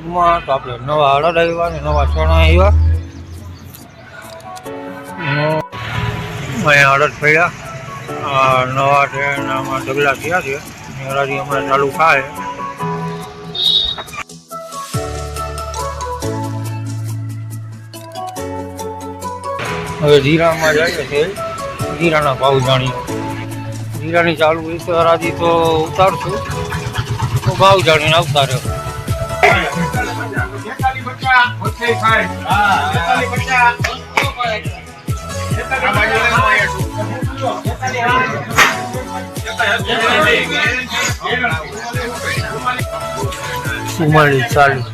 વ્લોગમાં. તો આપણે નવા અડદ આવ્યા ને નવા ચણા આવ્યા. અહીંયા અડદ પડ્યા નવા ટ્રેન આમાં ઢગલા થયા છે. હરાજી હમણાં ચાલુ થાય. હવે જીરામાં જઈએ છે. જીરાના ભાવ જાણીએ. જીરાની ચાલુ હોય તો હરાજી તો ઉતારશું તો ભાવ જાણીને આવતા રહ્યો. ચુમ્માલીસ 40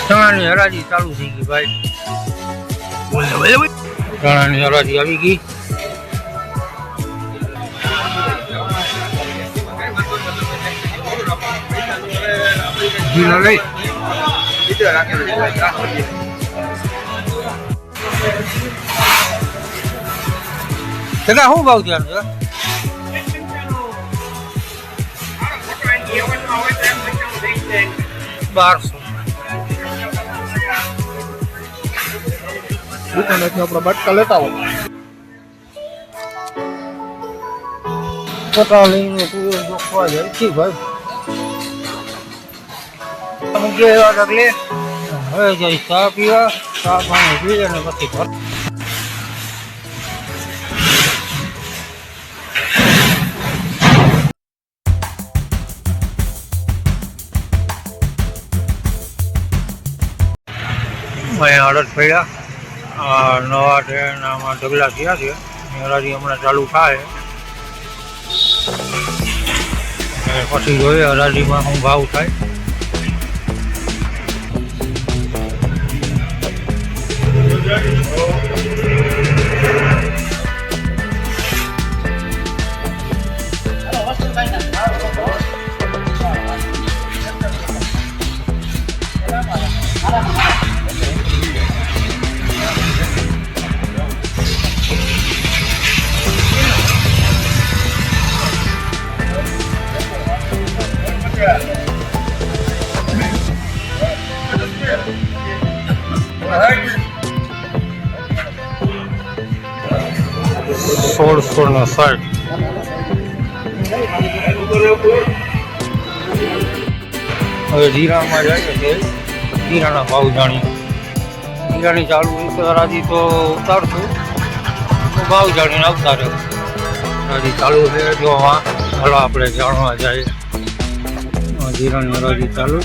ચણાની હરાજી ચાલુ થઈ ગઈ ભાઈ. ચણાની હરાજી આવી ગઈ. જીરો લઈ તેના શું ભાવ થયા છે? 1200 આપણા બટકા લેતા હોય પતા લઈને તું જોખવા જાય છે ભાઈ. મૂકી એવા ડગલે હવે જઈ ચા પીવા. ચા પાણી પી અને પછી ઘર. અહીંયા અડદ પડ્યા નવા ટ્રેન આમાં ઢગલા થયા છે. હરાજી હમણાં ચાલુ થાય. પછી જોઈએ હરાજીમાં શું ભાવ થાય. સોળસો 60. હવે જીરામાં જઈએ છે. જીરાના ભાવ જાણીએ. જીરાની ચાલુ હોય તો હરાજી તો ઉતારશું તો ભાવ જાણીને આવતા રહ્યો. હરાજી ચાલુ છે જો ચાલો આપણે જાણવા જઈએ. જીરાની હરાજી ચાલુ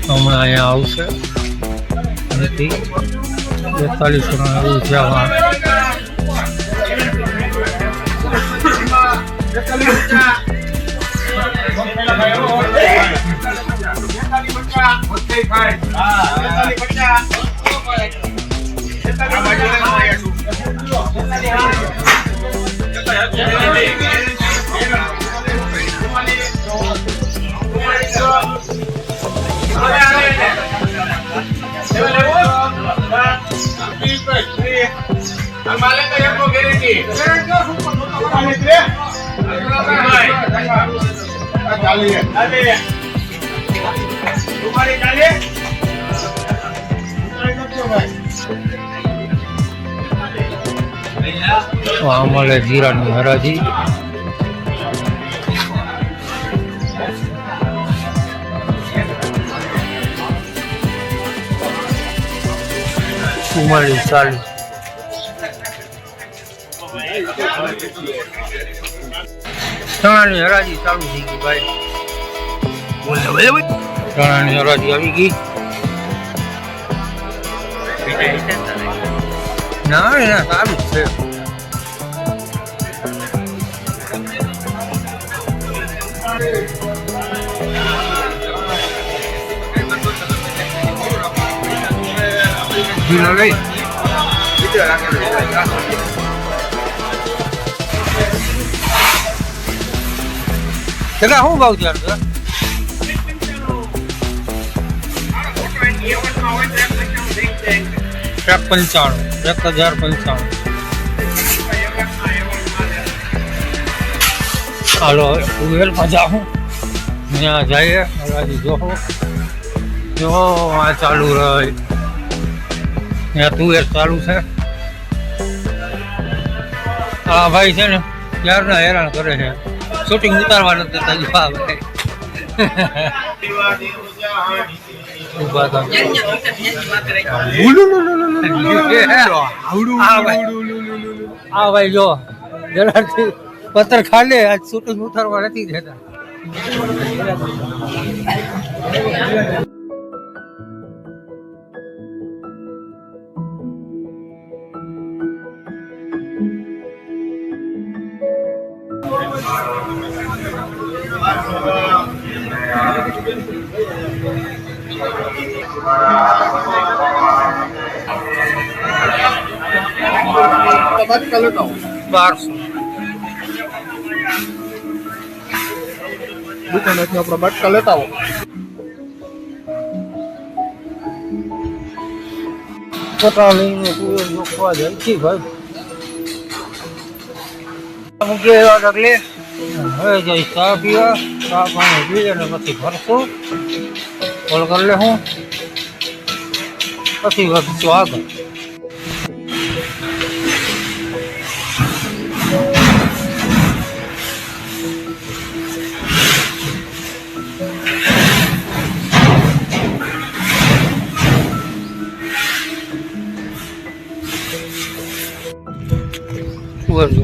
હમણાં અહીંયા આવશે. એથી 4200 એવું છે. મળે જીરાની હરાજી. ચુમ્માલીસ 40. ચણાની હરાજી ચાલુ થઈ ગઈ ભાઈ. ચણાની હરાજી આવી ગઈ. ના ના સારું જ છે. જીરો લઈ તેના શું ભાવ થયા છે? 1095. હાલો ટુવેલમાં જાઉં ત્યાં જઈએ હરાજી જો આ ચાલુ રહી ત્યાં તુવેર ચાલુ છે આ ભાઈ છે ને ક્યારના હેરાન કરે છે શૂટિંગ ઉતારવા નથી દેતા જો આ ભાઈ ઊભા થા. આ ભાઈ જો જરાથી પથ્થર ખાલે આજ શૂટિંગ ઉતારવા નથી દેતા. બારસો આપણા બાટકા લેતા આવો. પટા લઈને તુવેર જોખવા જાય છે ભાઈ મૂકી આવ્યા ડગલે હવે જઈ ચા પીવા ચા પાણી પી અને પછી ભરશું કોલ કરી લે હું પછી વધશું આગળ.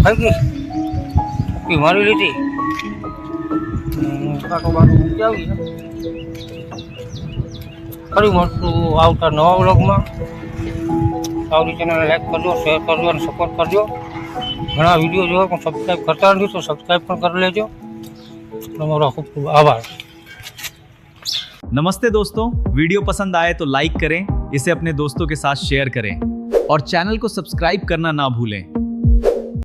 ખાઈ ગઈ મારી લીધી કાંટો બાટો મૂકી આવી ફરી મળશું આવતા નવા વ્લોગમાં. આવડી ચેનલને લાઈક કરજો, શેર કરજો અને સપોર્ટ કરજો. ઘણા વિડીયો જોવા પણ સબસ્ક્રાઈબ કરતા નથી તો સબસ્ક્રાઈબ પણ કરી લેજો. તમારો ખૂબ ખૂબ આભાર. नमस्ते दोस्तों, वीडियो पसंद आए तो लाइक करें, इसे अपने दोस्तों के साथ शेयर करें और चैनल को सब्सक्राइब करना ना भूलें.